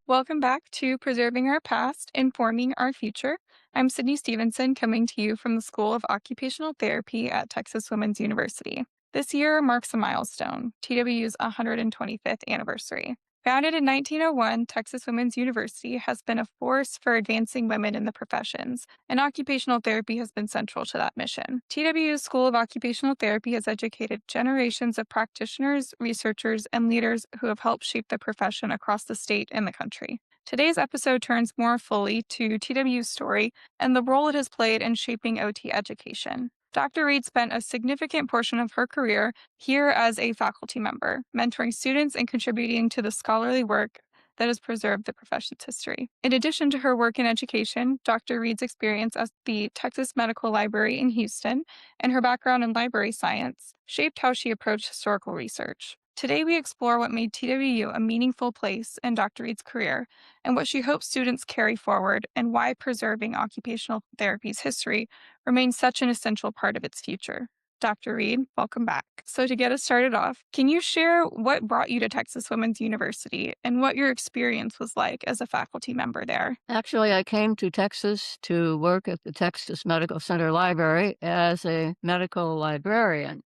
Welcome back to Preserving Our Past, Informing Our Future. I'm Sydney Stevenson coming to you from the School of Occupational Therapy at Texas Women's University. This year marks a milestone, TWU's 125th anniversary. Founded in 1901, Texas Women's University has been a force for advancing women in the professions, and occupational therapy has been central to that mission. TWU's School of Occupational Therapy has educated generations of practitioners, researchers, and leaders who have helped shape the profession across the state and the country. Today's episode turns more fully to TWU's story and the role it has played in shaping OT education. Dr. Reed spent a significant portion of her career here as a faculty member, mentoring students and contributing to the scholarly work that has preserved the profession's history. In addition to her work in education, Dr. Reed's experience at the Texas Medical Library in Houston and her background in library science shaped how she approached historical research. Today, we explore what made TWU a meaningful place in Dr. Reed's career and what she hopes students carry forward, and why preserving occupational therapy's history remains such an essential part of its future. Dr. Reed, welcome back. So, to get us started off, can you share what brought you to Texas Women's University and what your experience was like as a faculty member there? Actually, I came to Texas to work at the Texas Medical Center Library as a medical librarian.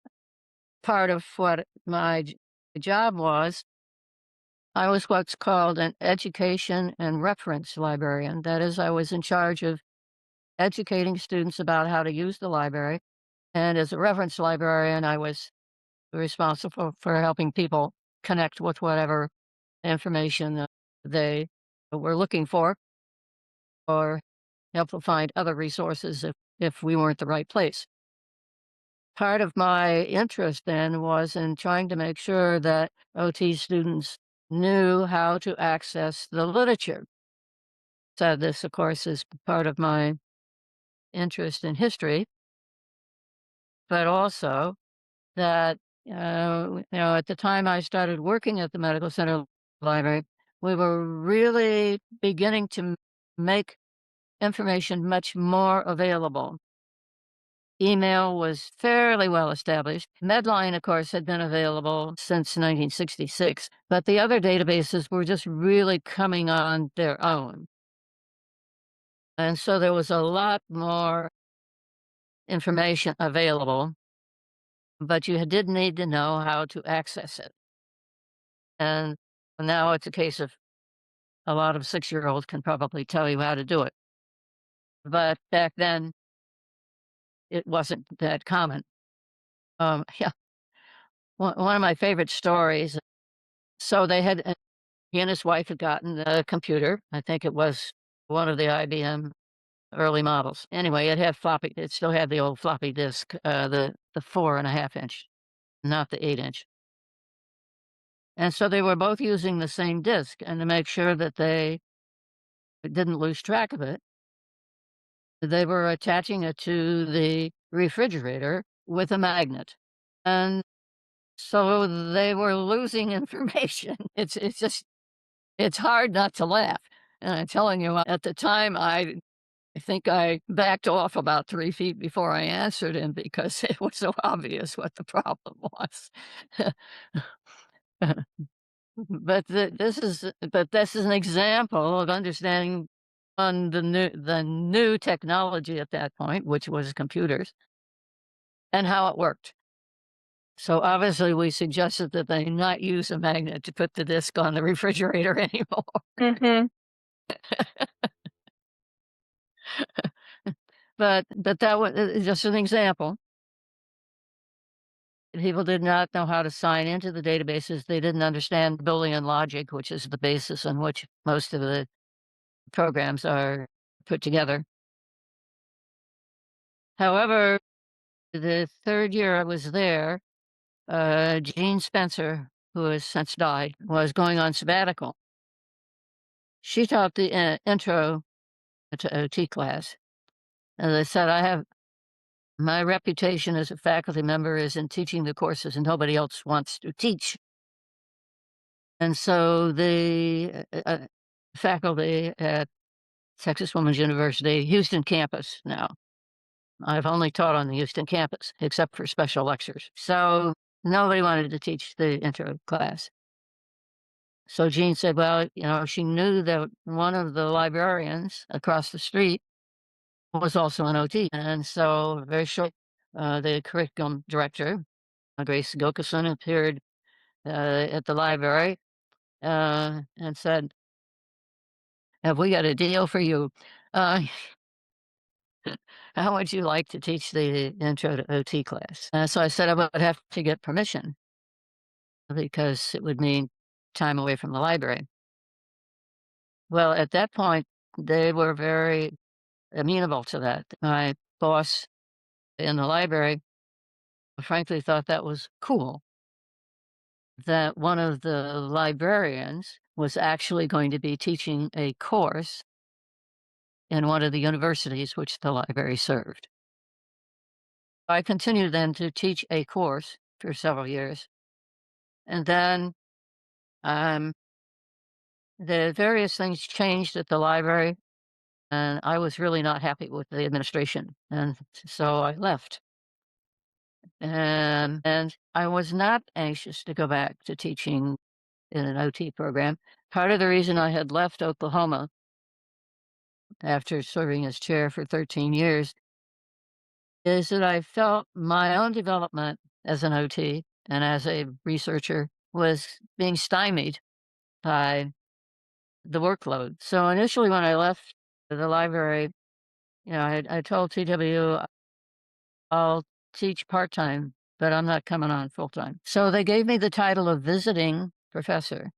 Part of what my job was, I was what's called an education and reference librarian. That is, I was in charge of educating students about how to use the library. And as a reference librarian, I was responsible for helping people connect with whatever information they were looking for, or help them find other resources if we weren't the right place. Part of my interest then was in trying to make sure that OT students knew how to access the literature. So this, of course, is part of my interest in history, but also that, at the time I started working at the Medical Center Library, we were really beginning to make information much more available. Email was fairly well established. Medline, of course, had been available since 1966, but the other databases were just really coming on their own. And so there was a lot more information available, but you did need to know how to access it. And now it's a case of a lot of 6-year-olds can probably tell you how to do it. But back then, it wasn't that common. Yeah, one of my favorite stories. So he and his wife had gotten a computer. I think it was one of the IBM early models. Anyway, it still had the old floppy disk, the 4.5 inch, not the 8 inch. And so they were both using the same disk, and to make sure that they didn't lose track of it, they were attaching it to the refrigerator with a magnet. And so they were losing information. It's hard not to laugh. And I'm telling you, at the time, I think I backed off about 3 feet before I answered him because it was so obvious what the problem was. This is an example of understanding on the new technology at that point, which was computers, and how it worked. So obviously, we suggested that they not use a magnet to put the disk on the refrigerator anymore. Mm-hmm. But that was just an example. People did not know how to sign into the databases. They didn't understand Boolean logic, which is the basis on which most of the programs are put together. However, the third year I was there, Jean Spencer, who has since died, was going on sabbatical. She taught the intro to OT class. As I said, my reputation as a faculty member is in teaching the courses and nobody else wants to teach. And so the faculty at Texas Women's University, Houston campus now. I've only taught on the Houston campus, except for special lectures. So nobody wanted to teach the intro class. So Jean said, well, she knew that one of the librarians across the street was also an OT. And so very short, the curriculum director, Grace Gilkison, appeared at the library and said, have we got a deal for you? Uh, how would you like to teach the intro to OT class? So I said I would have to get permission because it would mean time away from the library. Well, at that point, they were very amenable to that. My boss in the library frankly thought that was cool that one of the librarians was actually going to be teaching a course in one of the universities which the library served. I continued then to teach a course for several years. And then um, the various things changed at the library, and I was really not happy with the administration. And so I left. And I was not anxious to go back to teaching in an OT program. Part of the reason I had left Oklahoma after serving as chair for 13 years is that I felt my own development as an OT and as a researcher was being stymied by the workload. So initially, when I left the library, I told TW, I'll teach part time, but I'm not coming on full time. So they gave me the title of visiting professor,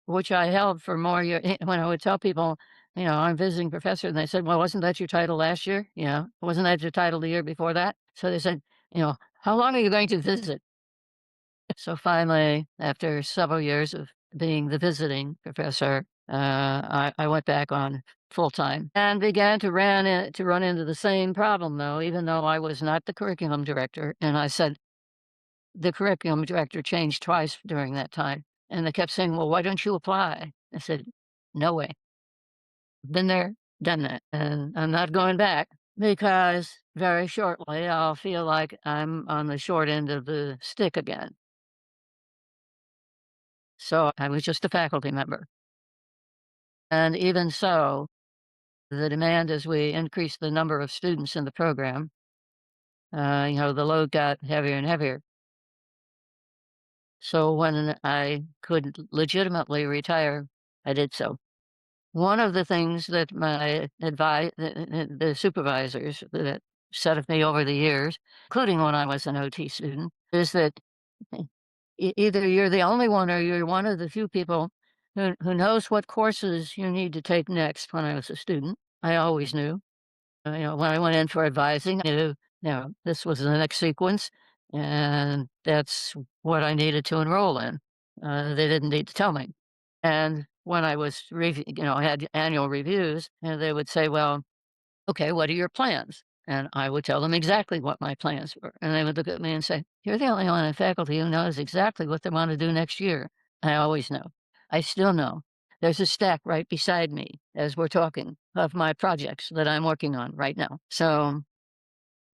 which I held for more years. When I would tell people, I'm visiting professor, and they said, well, wasn't that your title last year? Wasn't that your title the year before that? So they said, how long are you going to visit? So finally, after several years of being the visiting professor, I went back on full time and began to run into the same problem, though, even though I was not the curriculum director. And I said, the curriculum director changed twice during that time. And they kept saying, well, why don't you apply? I said, no way. Been there, done that. And I'm not going back because very shortly I'll feel like I'm on the short end of the stick again. So I was just a faculty member. And even so, the demand as we increased the number of students in the program, the load got heavier and heavier. So when I could legitimately retire, I did so. One of the things that the supervisors that said of me over the years, including when I was an OT student, is that either you're the only one or you're one of the few people who knows what courses you need to take next. When I was a student, I always knew. When I went in for advising, I knew, this was the next sequence, and that's what I needed to enroll in. They didn't need to tell me. And when I was, had annual reviews, they would say, well, okay, what are your plans? And I would tell them exactly what my plans were. And they would look at me and say, you're the only one in faculty who knows exactly what they want to do next year. I always know. I still know. There's a stack right beside me as we're talking of my projects that I'm working on right now. So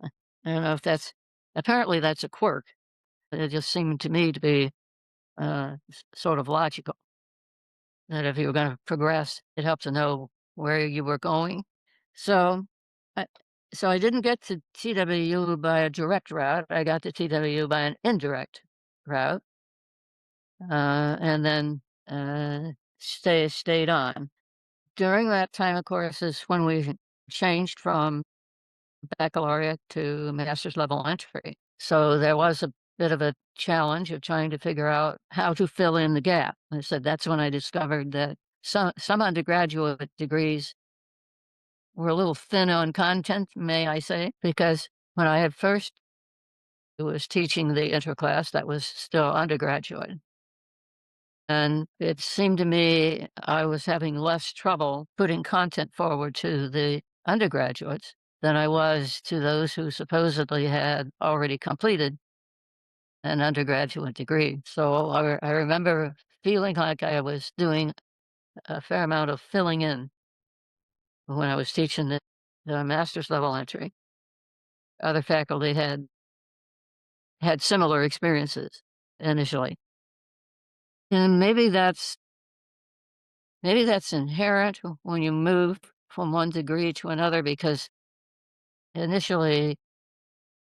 I don't know if apparently that's a quirk. It just seemed to me to be sort of logical that if you were going to progress, it helped to know where you were going. So, I, so I didn't get to TWU by a direct route. I got to TWU by an indirect route, and then stayed on. During that time, of course, is when we changed from baccalaureate to master's level entry. So there was a bit of a challenge of trying to figure out how to fill in the gap. I said that's when I discovered that some undergraduate degrees were a little thin on content, may I say, because when I had first was teaching the interclass, that was still undergraduate. And it seemed to me I was having less trouble putting content forward to the undergraduates than I was to those who supposedly had already completed an undergraduate degree. So I remember feeling like I was doing a fair amount of filling in when I was teaching the master's level entry. Other faculty had similar experiences initially. And maybe that's maybe that's inherent when you move from one degree to another because initially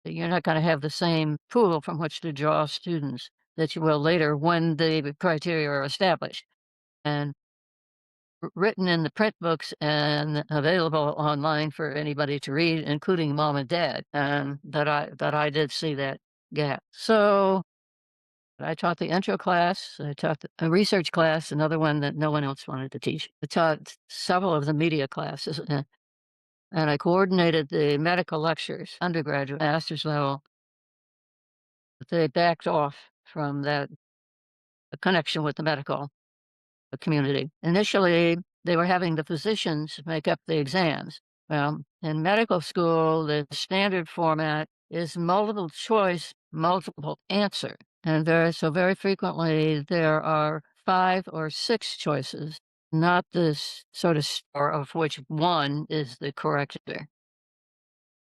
you're not going to have the same pool from which to draw students that you will later when the criteria are established and written in the print books and available online for anybody to read, including mom and dad. And that I did see that gap. So I taught the intro class. I taught a research class, another one that no one else wanted to teach. I taught several of the media classes, and I coordinated the medical lectures, undergraduate, master's level. They backed off from that connection with the medical community. Initially, they were having the physicians make up the exams. Well, in medical school, the standard format is multiple choice, multiple answer. And very frequently there are 5 or 6 choices, not this sort of star of which one is the correct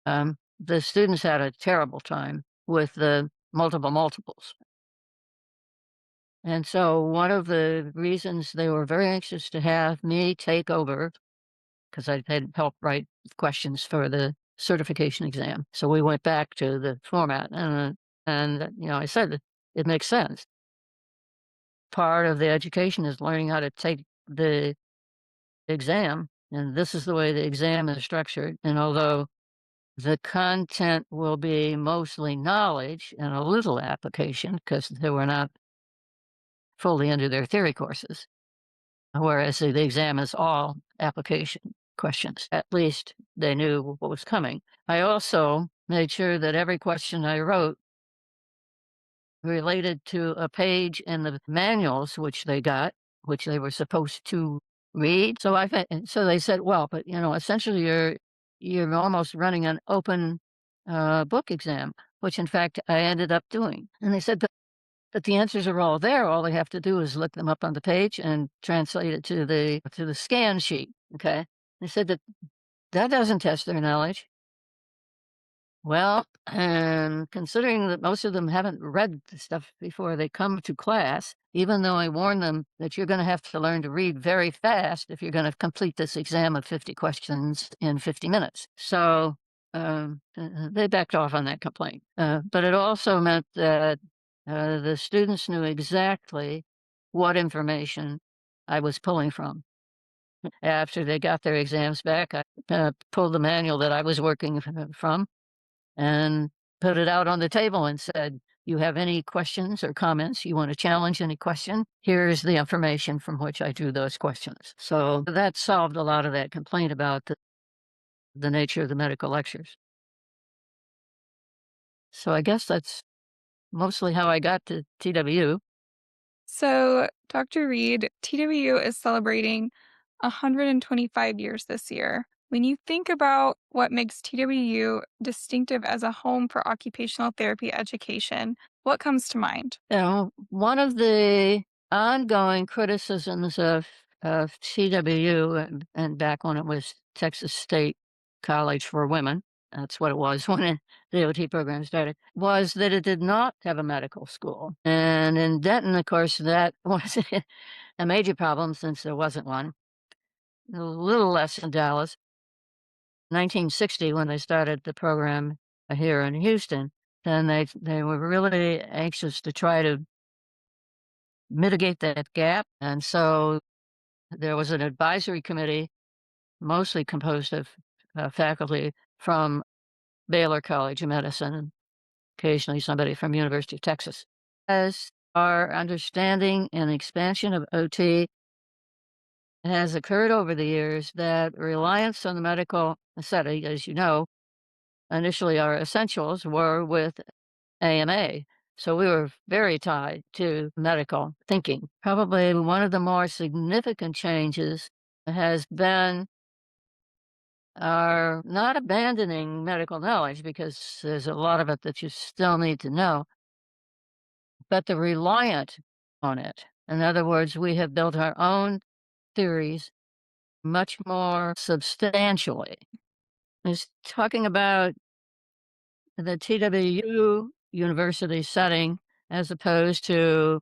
answer. The students had a terrible time with the multiples. And so one of the reasons they were very anxious to have me take over, because I had helped write questions for the certification exam. So we went back to the format and I said it makes sense. Part of the education is learning how to take the exam, and this is the way the exam is structured. And although the content will be mostly knowledge and a little application because they were not fully into their theory courses, whereas the exam is all application questions. At least they knew what was coming. I also made sure that every question I wrote related to a page in the manuals which they got, which they were supposed to read. So they said, "Well, but essentially you're almost running an open book exam," which in fact I ended up doing. And they said, but the answers are all there. All they have to do is look them up on the page and translate it to the scan sheet. Okay. They said that doesn't test their knowledge. Well, and considering that most of them haven't read the stuff before they come to class, even though I warn them that you're going to have to learn to read very fast if you're going to complete this exam of 50 questions in 50 minutes. So they backed off on that complaint. But it also meant that the students knew exactly what information I was pulling from. After they got their exams back, I pulled the manual that I was working from and put it out on the table and said, "You have any questions or comments? You want to challenge any question? Here's the information from which I drew those questions." So that solved a lot of that complaint about the nature of the medical lectures. So I guess that's mostly how I got to TWU. So, Dr. Reed, TWU is celebrating 125 years this year. When you think about what makes TWU distinctive as a home for occupational therapy education, what comes to mind? One of the ongoing criticisms of TWU and back when it was Texas State College for Women, that's what it was when the OT program started, was that it did not have a medical school. And in Denton, of course, that was a major problem since there wasn't one. A little less in Dallas. 1960, when they started the program here in Houston, then they were really anxious to try to mitigate that gap. And so there was an advisory committee, mostly composed of faculty from Baylor College of Medicine and occasionally somebody from University of Texas. As our understanding and expansion of OT has occurred over the years, that reliance on the medical setting, as you know, initially our essentials were with AMA. So we were very tied to medical thinking. Probably one of the more significant changes has been our not abandoning medical knowledge because there's a lot of it that you still need to know, but the reliant on it. In other words, we have built our own theories much more substantially. Is talking about the TWU university setting as opposed to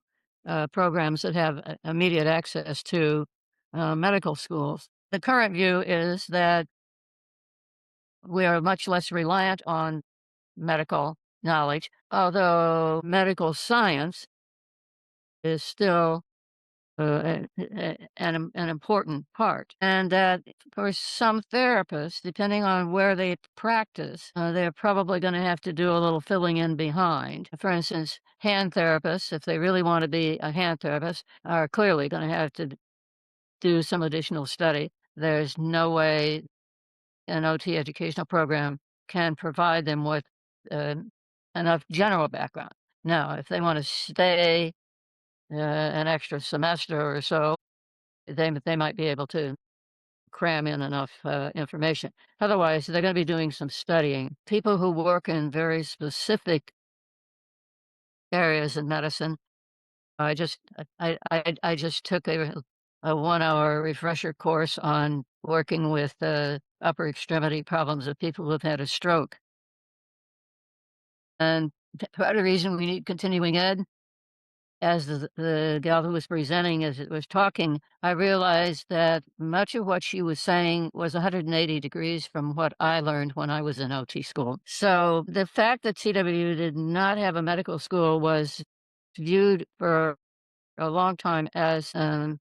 programs that have immediate access to medical schools. The current view is that we are much less reliant on medical knowledge, although medical science is still an important part. And that for some therapists, depending on where they practice, they're probably going to have to do a little filling in behind. For instance, hand therapists, if they really want to be a hand therapist, are clearly going to have to do some additional study. There's no way an OT educational program can provide them with uh, enough general background. Now, if they want to stay an extra semester or so, they might be able to cram in enough information. Otherwise, they're going to be doing some studying. People who work in very specific areas in medicine. I just took a 1 hour refresher course on working with upper extremity problems of people who've had a stroke. And part of the reason we need continuing ed, as the gal who was presenting as it was talking, I realized that much of what she was saying was 180 degrees from what I learned when I was in OT school. So the fact that CW did not have a medical school was viewed for a long time as a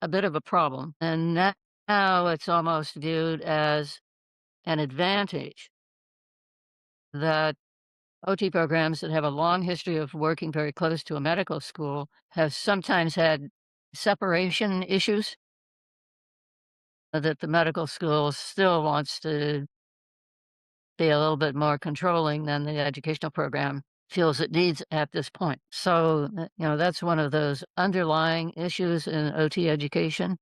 bit of a problem. And now it's almost viewed as an advantage that OT programs that have a long history of working very close to a medical school have sometimes had separation issues that the medical school still wants to be a little bit more controlling than the educational program feels it needs at this point. So, that's one of those underlying issues in OT education,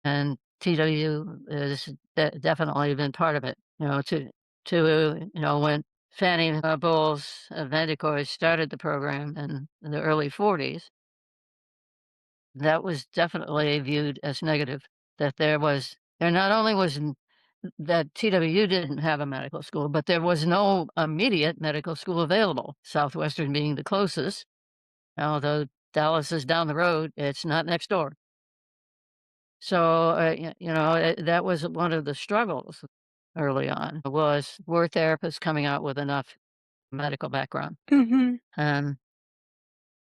and TW is definitely been part of it. When Fannie Bowles Vanderkoy started the program in the early 40s, that was definitely viewed as negative. That there not only was that TWU didn't have a medical school, but there was no immediate medical school available, Southwestern being the closest, although Dallas is down the road, it's not next door. So, that was one of the struggles early on, was were therapists coming out with enough medical background? Hmm. Um,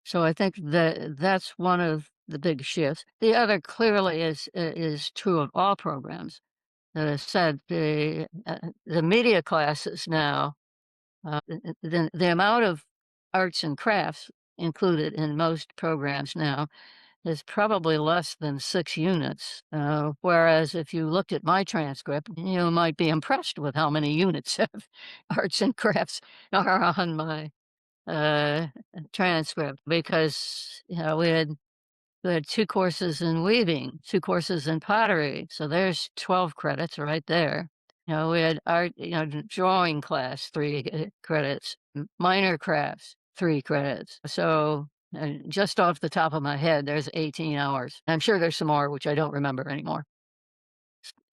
so I think that that's one of the big shifts. The other clearly is true of all programs. As I said, the media classes now, the amount of arts and crafts included in most programs now is probably less than 6 units, whereas if you looked at my transcript, you might be impressed with how many units of arts and crafts are on my uh, transcript because, we had 2 courses in weaving, 2 courses in pottery, so there's 12 credits right there. We had art, drawing class, 3 credits, minor crafts, 3 credits. So, just off the top of my head, there's 18 hours. I'm sure there's some more, which I don't remember anymore.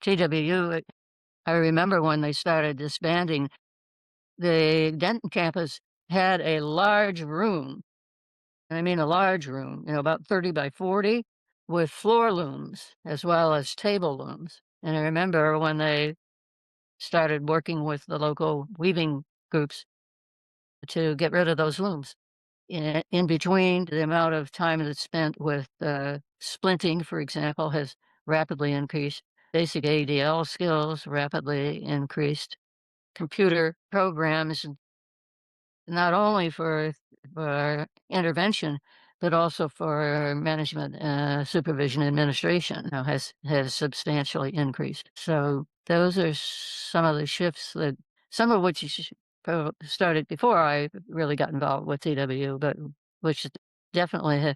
TWU, I remember when they started disbanding, the Denton campus had a large room, and I mean a large room, about 30 by 40, with floor looms as well as table looms. And I remember when they started working with the local weaving groups to get rid of those looms. In between, the amount of time that's spent with splinting, for example, has rapidly increased. Basic ADL skills rapidly increased. Computer programs, not only for intervention, but also for management, supervision, administration, has substantially increased. So those are some of the shifts that some of which started before I really got involved with TW, but which definitely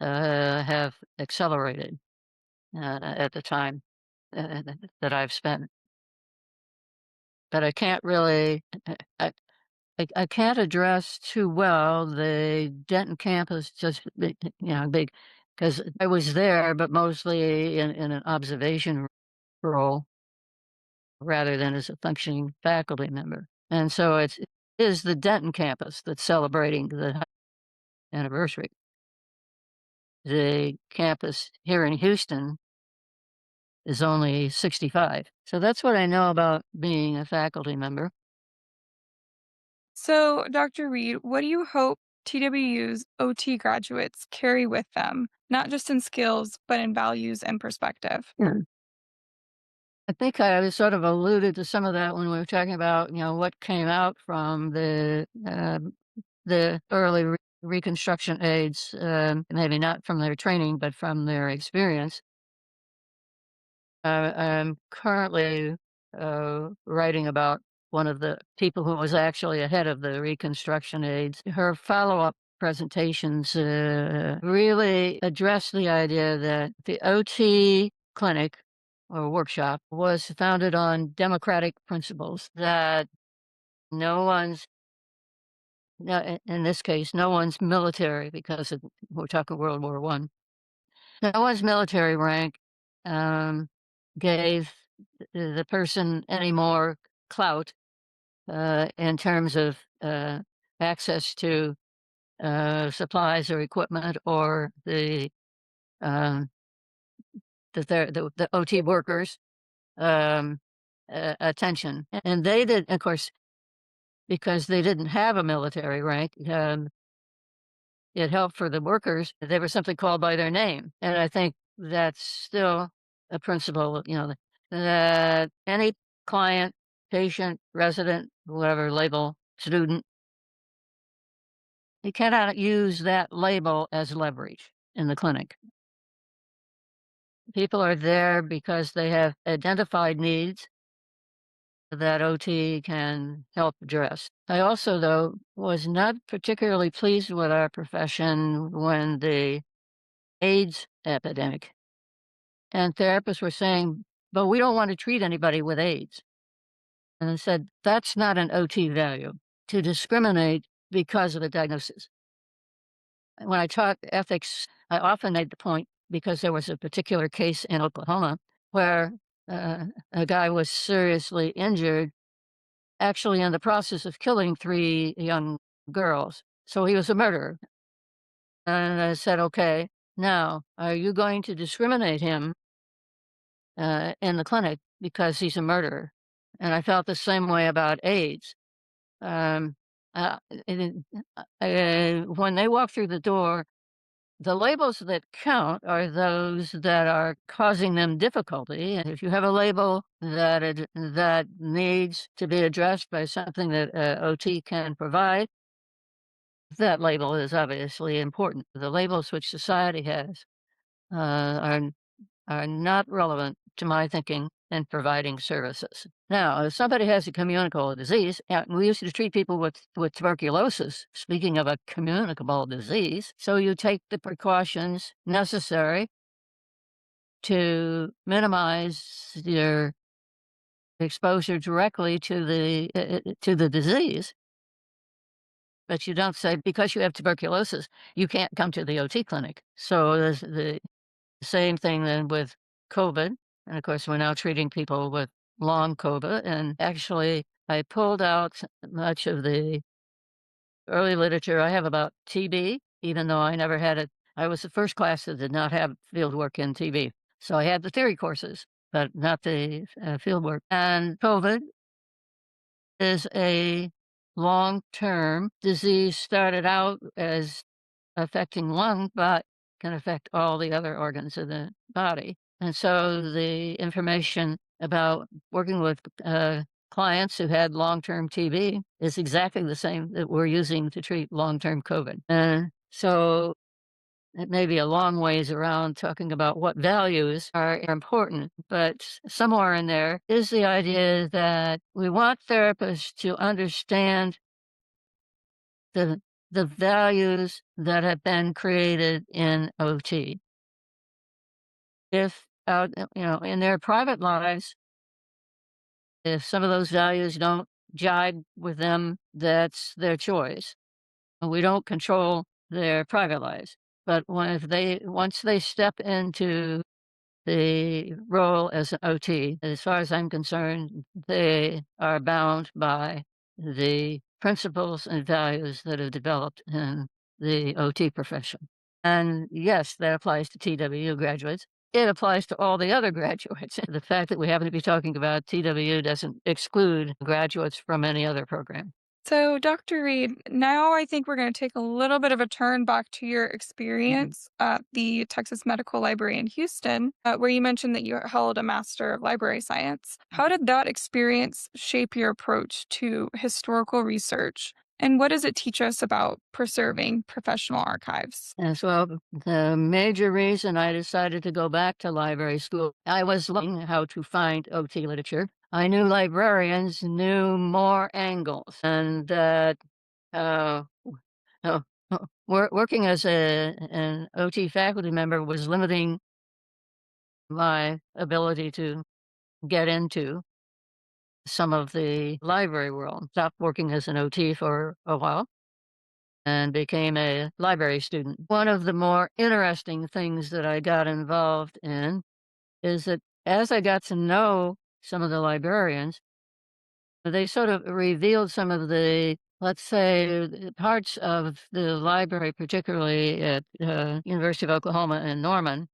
have accelerated at the time that I've spent. But I can't really. I can't address too well the Denton campus, just big, because I was there, but mostly in an observation role rather than as a functioning faculty member. And so it is the Denton campus that's celebrating the anniversary. the campus here in Houston is only 65. So that's what I know about being a faculty member. So, Dr. Reed, what do you hope TWU's OT graduates carry with them, not just in skills, but in values and perspective? Yeah. I think I sort of alluded to some of that when we were talking about, what came out from the early reconstruction aides, maybe not from their training, but from their experience. I'm currently writing about one of the people who was actually ahead of the reconstruction aides. Her follow up presentations really addressed the idea that the OT clinic or workshop was founded on democratic principles, that no one's, no, in this case, no one's military, because we're talking World War One. No one's military rank um, gave the person any more clout in terms of access to supplies or equipment, or um, the OT workers' attention. And they did, of course, because they didn't have a military rank. It helped for the workers. They were simply called by their name, and I think that's still a principle, that any client, patient, resident, whatever label, student, you cannot use that label as leverage in the clinic. People are there because they have identified needs that OT can help address. I also, though, was not particularly pleased with our profession when the AIDS epidemic, and therapists were saying, "But we don't want to treat anybody with AIDS." And I said, "That's not an OT value, to discriminate because of a diagnosis." When I taught ethics, I often made the point, because there was a particular case in Oklahoma where a guy was seriously injured, actually in the process of killing 3 young girls. So he was a murderer. And I said, "Okay, now, are you going to discriminate him in the clinic because he's a murderer?" And I felt the same way about AIDS. Um, and when they walk through the door, the labels that count are those that are causing them difficulty. And if you have a label that needs to be addressed by something that OT can provide, that label is obviously important. The labels which society has are not relevant to my thinking in providing services. Now, if somebody has a communicable disease, we used to treat people with tuberculosis, speaking of a communicable disease, so you take the precautions necessary to minimize your exposure directly to the disease. But you don't say, because you have tuberculosis, you can't come to the OT clinic. So there's the same thing then with COVID, and of course, we're now treating people with long COVID, and actually, I pulled out much of the early literature I have about TB, even though I never had it. I was the first class that did not have field work in TB. So I had the theory courses, but not the field work. And COVID is a long-term disease, started out as affecting lung, but can affect all the other organs of the body. And so the information about working with clients who had long-term TB is exactly the same that we're using to treat long-term COVID. And so it may be a long ways around talking about what values are important, but somewhere in there is the idea that we want therapists to understand the the values that have been created in OT. If out, in their private lives, if some of those values don't jibe with them, that's their choice. We don't control their private lives. But if they once they step into the role as an OT, as far as I'm concerned, they are bound by the principles and values that have developed in the OT profession. And yes, that applies to TWU graduates. It applies to all the other graduates. The fact that we happen to be talking about TWU doesn't exclude graduates from any other program. So, Dr. Reed, now I think we're going to take a little bit of a turn back to your Mhm. experience at the Texas Medical Library in Houston, where you mentioned that you held a Master of Library Science. How did that experience shape your approach to historical research? And what does it teach us about preserving professional archives? As well, the major reason I decided to go back to library school, I was learning how to find OT literature. I knew librarians knew more angles, and that uh, uh, working as an OT faculty member was limiting my ability to get into some of the library world. Stopped working as an OT for a while and became a library student. One of the more interesting things that I got involved in is that as I got to know some of the librarians, they sort of revealed some of the, let's say, the parts of the library, particularly at University of Oklahoma in Norman,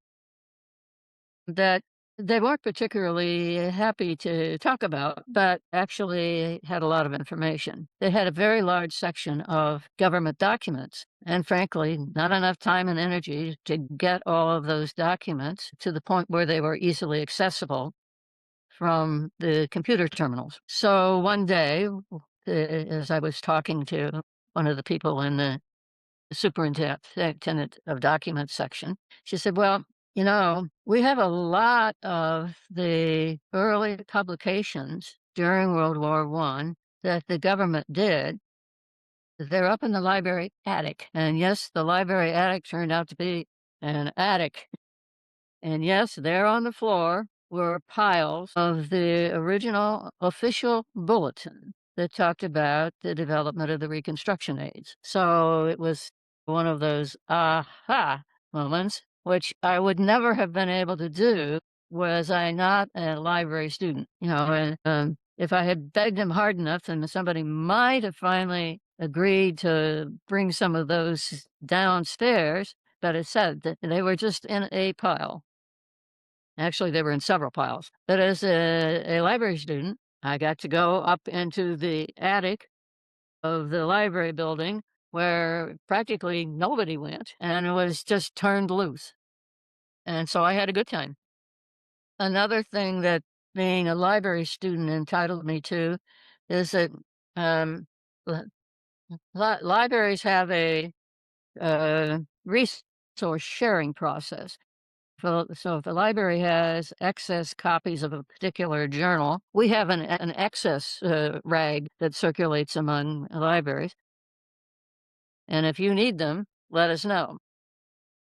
that they weren't particularly happy to talk about, but actually had a lot of information. They had a very large section of government documents, and frankly, not enough time and energy to get all of those documents to the point where they were easily accessible from the computer terminals. So one day, as I was talking to one of the people in the superintendent of documents section. She said, "Well, we have a lot of the early publications during World War One that the government did. They're up in the library attic." And yes, the library attic turned out to be an attic. And yes, there on the floor were piles of the original official bulletin that talked about the development of the Reconstruction aids. So it was one of those aha moments, which I would never have been able to do was I not a library student. And if I had begged him hard enough, then somebody might have finally agreed to bring some of those downstairs. But it said that they were just in a pile. Actually, they were in several piles. But as a library student, I got to go up into the attic of the library building where practically nobody went, and it was just turned loose. And so I had a good time. Another thing that being a library student entitled me to is that um, li- libraries have a resource sharing process. So if the library has excess copies of a particular journal, we have an excess rag that circulates among libraries. And if you need them, let us know.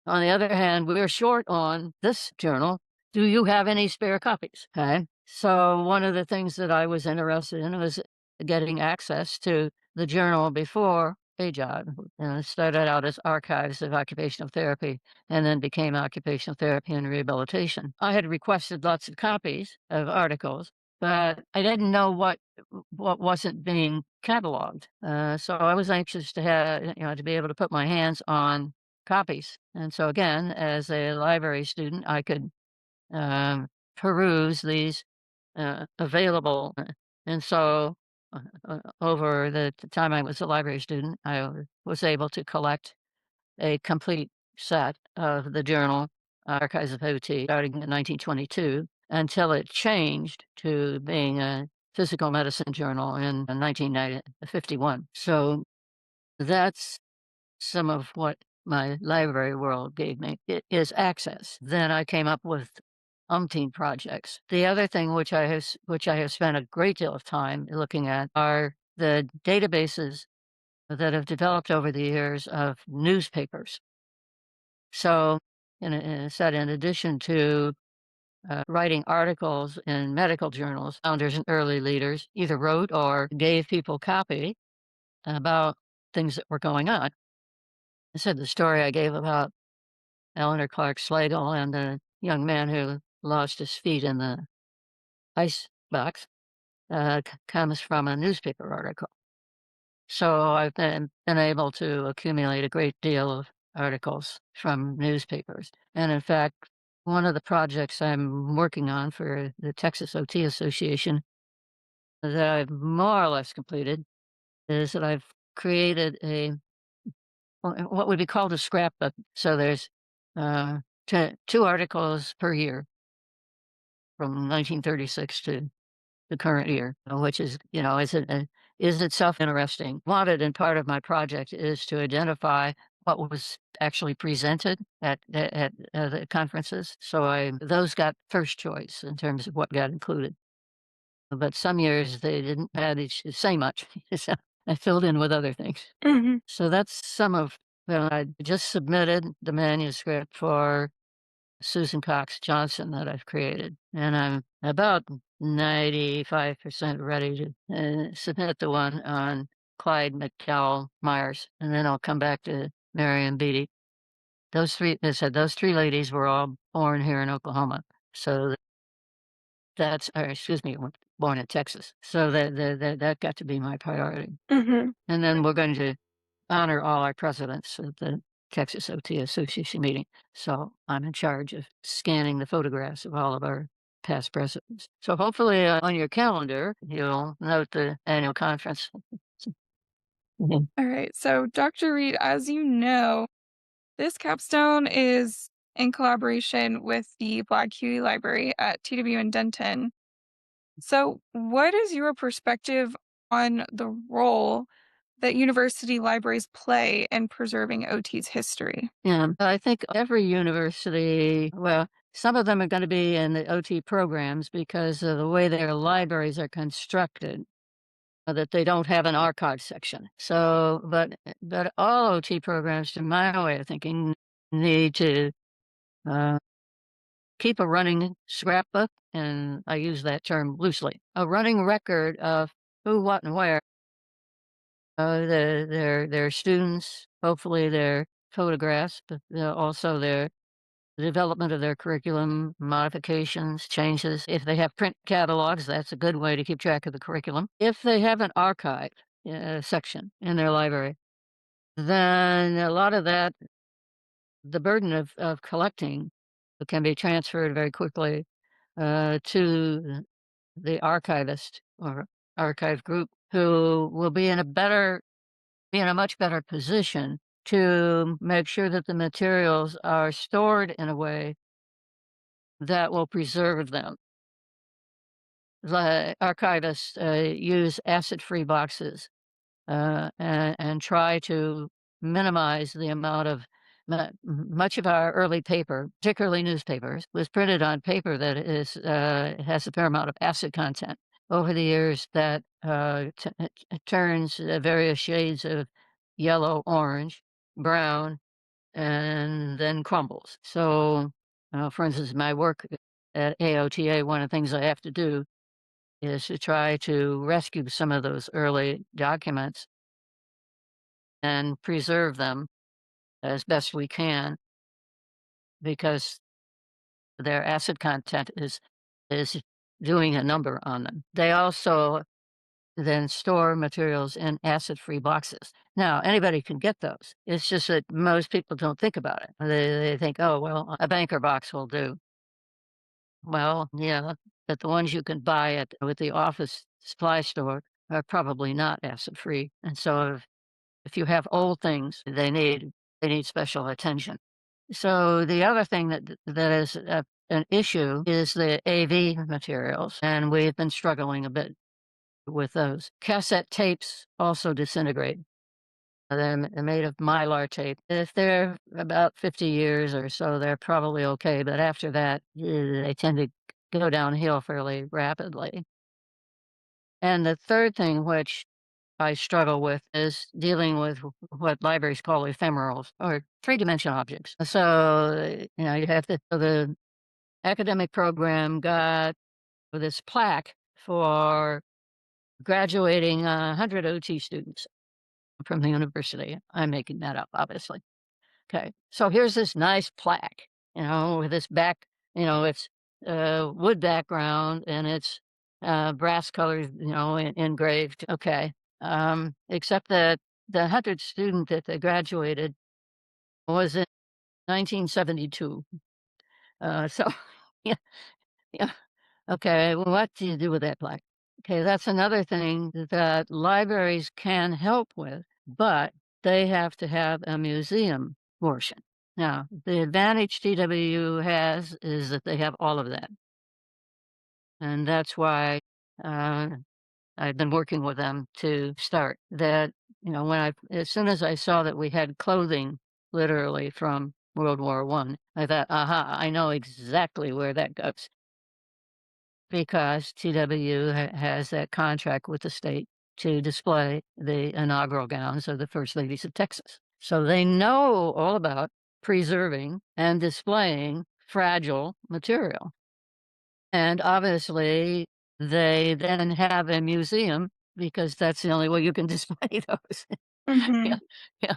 On the other hand, we're short on this journal. Do you have any spare copies? Okay. So one of the things that I was interested in was getting access to the journal before a job. It started out as Archives of Occupational Therapy and then became Occupational Therapy and Rehabilitation. I had requested lots of copies of articles, but I didn't know what wasn't being cataloged. So I was anxious to have, to be able to put my hands on copies. And so again, as a library student, I could um, peruse these available. And so over the time I was a library student, was able to collect a complete set of the journal Archives of OT starting in 1922 until it changed to being a physical medicine journal in 1951. So that's some of what my library world gave me is access. Then I came up with umpteen projects. The other thing which I have spent a great deal of time looking at are the databases that have developed over the years of newspapers. So, in addition to writing articles in medical journals, founders and early leaders either wrote or gave people copy about things that were going on. I said the story I gave about Eleanor Clark Slagle and the young man who lost his feet in the ice box comes from a newspaper article. So I've been able to accumulate a great deal of articles from newspapers. And in fact, one of the projects I'm working on for the Texas OT Association that I've more or less completed is that I've created what would be called a scrapbook. So there's uh, two articles per year from 1936 to the current year, which is, is itself interesting. Wanted and part of my project is to identify what was actually presented at the conferences. So those got first choice in terms of what got included. But some years they didn't manage to say much, so I filled in with other things. Hmm. So that's some of. Well, I just submitted the manuscript for Susan Cox Johnson that I've created, and I'm about 95% ready to submit the one on Clyde McCall Myers, and then I'll come back to Marion Beatty. Those three ladies were all born here in Oklahoma, so or excuse me, were born in Texas, so that got to be my priority. Hmm. And then we're going to honor all our presidents at the Texas OT Association meeting. So I'm in charge of scanning the photographs of all of our past presidents. So hopefully on your calendar, you'll note the annual conference. Mhm. All right. So, Dr. Reed, as you know, this capstone is in collaboration with the Blagg-Huey Library at TW in Denton. So, what is your perspective on the role that university libraries play in preserving OT's history? Yeah, I think every university, well, some of them are going to be in the OT programs because of the way their libraries are constructed. That they don't have an archive section. So, but all OT programs, to my way of thinking, need to uh, keep a running scrapbook, and I use that term loosely, a running record of who, what, and where. Their students, hopefully their photographs, but also their the development of their curriculum, modifications, changes. If they have print catalogs, that's a good way to keep track of the curriculum. If they have an archive section in their library, then a lot of that, the burden of collecting can be transferred very quickly to the archivist or archive group who will be in a much better position to make sure that the materials are stored in a way that will preserve them. The archivists use acid-free boxes and try to minimize the amount of much of our early paper, particularly newspapers, was printed on paper that has a fair amount of acid content. Over the years, that turns various shades of yellow, orange, brown, and then crumbles. So, for instance, my work at AOTA, one of the things I have to do is to try to rescue some of those early documents and preserve them as best we can because their acid content is doing a number on them. They also then store materials in acid-free boxes. Now, anybody can get those. It's just that most people don't think about it. They think, oh, well, a banker box will do. Well, yeah, but the ones you can buy with the office supply store are probably not acid-free. And so if you have old things, they need special attention. So the other thing that is an issue is the AV materials, and we've been struggling a bit with those. Cassette tapes also disintegrate. They're made of mylar tape. If they're about 50 years or so, they're probably okay. But after that, they tend to go downhill fairly rapidly. And the third thing, which I struggle with, is dealing with what libraries call ephemerals or three-dimensional objects. So, you have the academic program got this plaque for graduating 100 OT students from the university. I'm making that up, obviously. Okay. So here's this nice plaque, with this it's wood background and it's brass colors, engraved. Okay. Except that the 100 student that they graduated was in 1972. So yeah, yeah. Okay, well, what do you do with that plaque? Okay, that's another thing that libraries can help with, but they have to have a museum portion. Now, the advantage TWU has is that they have all of that, and that's why uh, I've been working with them to start that. When as soon as I saw that we had clothing literally from World War I, I thought, aha, I know exactly where that goes because TW has that contract with the state to display the inaugural gowns of the First Ladies of Texas. So they know all about preserving and displaying fragile material. And obviously, they then have a museum because that's the only way you can display those. Yeah, Mhm. yeah.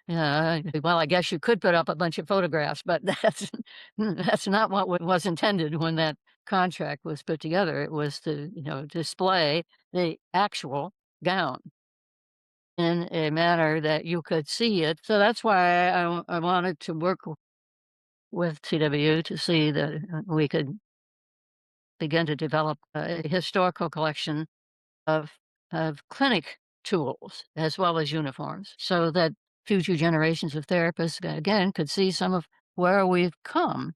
Yeah, well, I guess you could put up a bunch of photographs, but that's not what was intended when that contract was put together. It was to, display the actual gown in a manner that you could see it. So that's why I wanted to work with TW to see that we could begin to develop a historical collection of clinic tools as well as uniforms so that future generations of therapists again could see some of where we've come.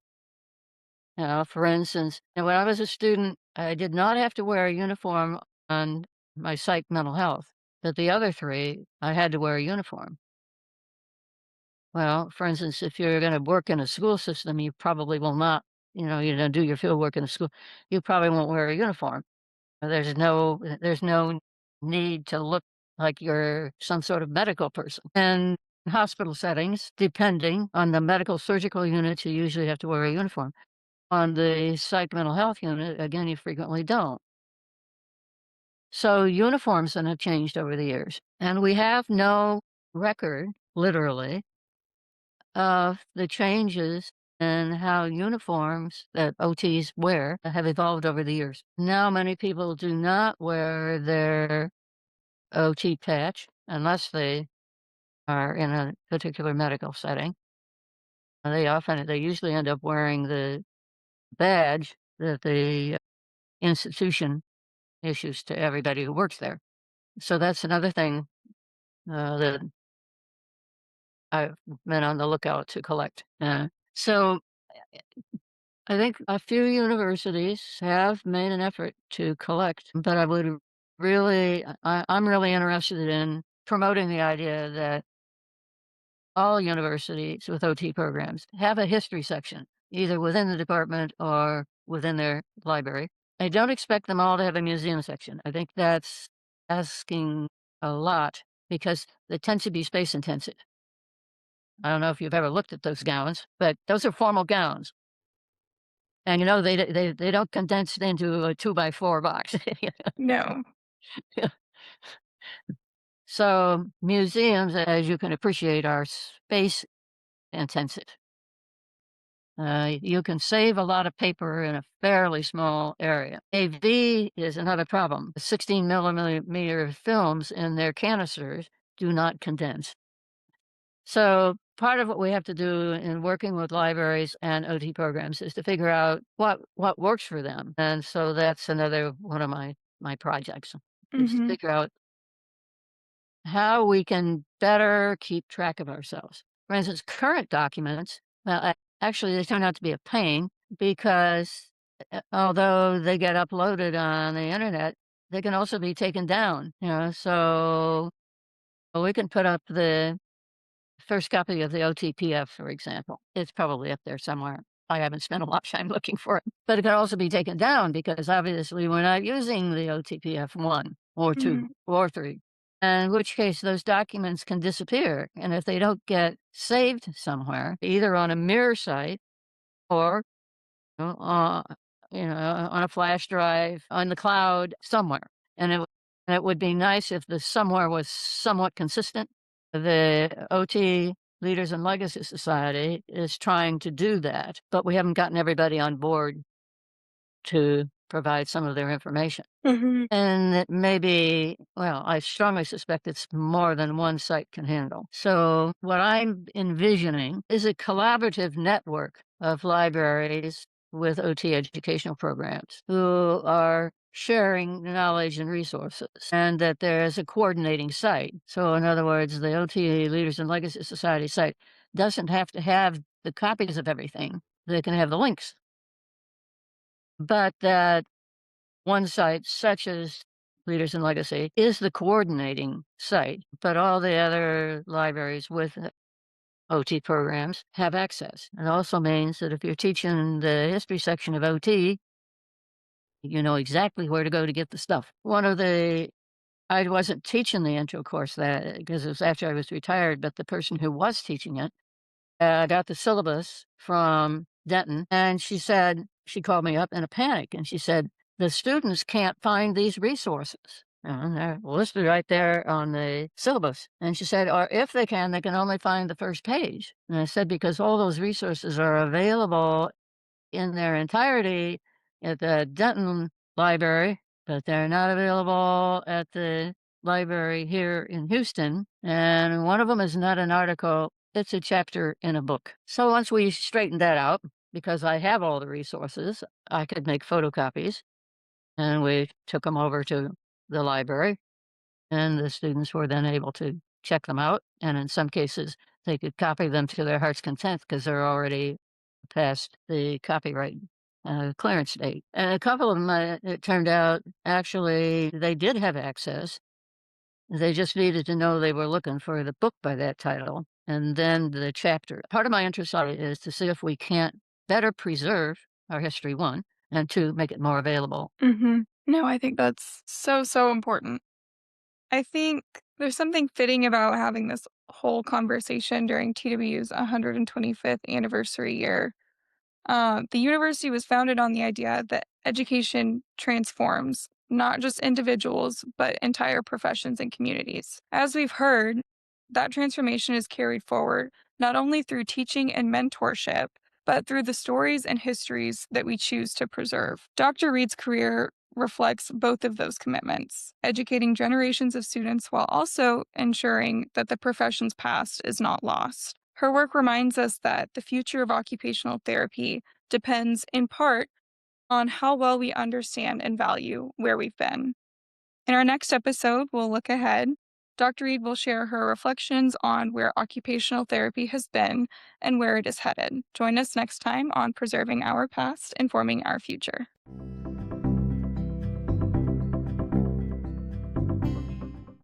For instance, when I was a student, I did not have to wear a uniform on my psych mental health, but the other three, I had to wear a uniform. Well, for instance, if you're going to work in a school system, you probably will not, you're going to do your field work in a school, you probably won't wear a uniform. There's no need to look like you're some sort of medical person. And in hospital settings, depending on the medical surgical unit, you usually have to wear a uniform. On the psych mental health unit, again, you frequently don't. So uniforms have changed over the years. And we have no record, literally, of the changes in how uniforms that OTs wear have evolved over the years. Now, many people do not wear their OT patch unless they are in a particular medical setting. They usually end up wearing the badge that the institution issues to everybody who works there. So that's another thing that I've been on the lookout to collect. So I think a few universities have made an effort to collect, but I'm really interested in promoting the idea that all universities with OT programs have a history section, either within the department or within their library. I don't expect them all to have a museum section. I think that's asking a lot because they tend to be space intensive. I don't know if you've ever looked at those gowns, but those are formal gowns. And they don't condense it into a 2 by 4 box. No. So museums, as you can appreciate, are space intensive. You can save a lot of paper in a fairly small area. AV is another problem. 16 millimeter films in their canisters do not condense. So part of what we have to do in working with libraries and OT programs is to figure out what works for them. And so that's another one of my projects is to Mhm. figure out how we can better keep track of ourselves. For instance, current documents, well, actually, they turn out to be a pain because although they get uploaded on the internet, they can also be taken down. So we can put up the first copy of the OTPF, for example. It's probably up there somewhere. I haven't spent a lot of time looking for it, but it can also be taken down because obviously we're not using the OTPF 1 or 2 Mhm. or 3, in which case those documents can disappear. And if they don't get saved somewhere, either on a mirror site or you know, uh, on a flash drive, on the cloud, somewhere. And it would be nice if the somewhere was somewhat consistent. The OT Leaders in Legacy Society is trying to do that, but we haven't gotten everybody on board to provide some of their information. Hmm. And it may be, well, I strongly suspect it's more than one site can handle. So, what I'm envisioning is a collaborative network of libraries with OT educational programs who are sharing knowledge and resources, and that there's a coordinating site. So, in other words, the OT Leaders and Legacy Society site doesn't have to have the copies of everything, they can have the links. But that one site, such as Leaders in Legacy, is the coordinating site, but all the other libraries with OT programs have access. It also means that if you're teaching the history section of OT, you know exactly where to go to get the stuff. I wasn't teaching the intro course that because it was after I was retired, but the person who was teaching it got the syllabus from Denton, and she called me up in a panic, and she said, "The students can't find these resources." And they're listed right there on the syllabus. And she said, or if they can only find the first page. And I said, because all those resources are available in their entirety at the Denton Library, but they're not available at the library here in Houston. And one of them is not an article, it's a chapter in a book. So once we straightened that out, because I have all the resources, I could make photocopies, and we took them over to the library, and the students were then able to check them out. And in some cases, they could copy them to their heart's content because they're already past the copyright clearance date. And a couple of them, it turned out, actually, they did have access. They just needed to know they were looking for the book by that title and then the chapter. Part of my interest on it is to see if we can't better preserve our history, one, and two, make it more available. Hmm. No, I think that's so, so important. I think there's something fitting about having this whole conversation during TW's 125th anniversary year. The university was founded on the idea that education transforms not just individuals, but entire professions and communities. As we've heard, that transformation is carried forward not only through teaching and mentorship, but through the stories and histories that we choose to preserve. Dr. Reed's career reflects both of those commitments, educating generations of students while also ensuring that the profession's past is not lost. Her work reminds us that the future of occupational therapy depends in part on how well we understand and value where we've been. In our next episode, we'll look ahead. Dr. Reed will share her reflections on where occupational therapy has been and where it is headed. Join us next time on Preserving Our Past, Informing Our Future.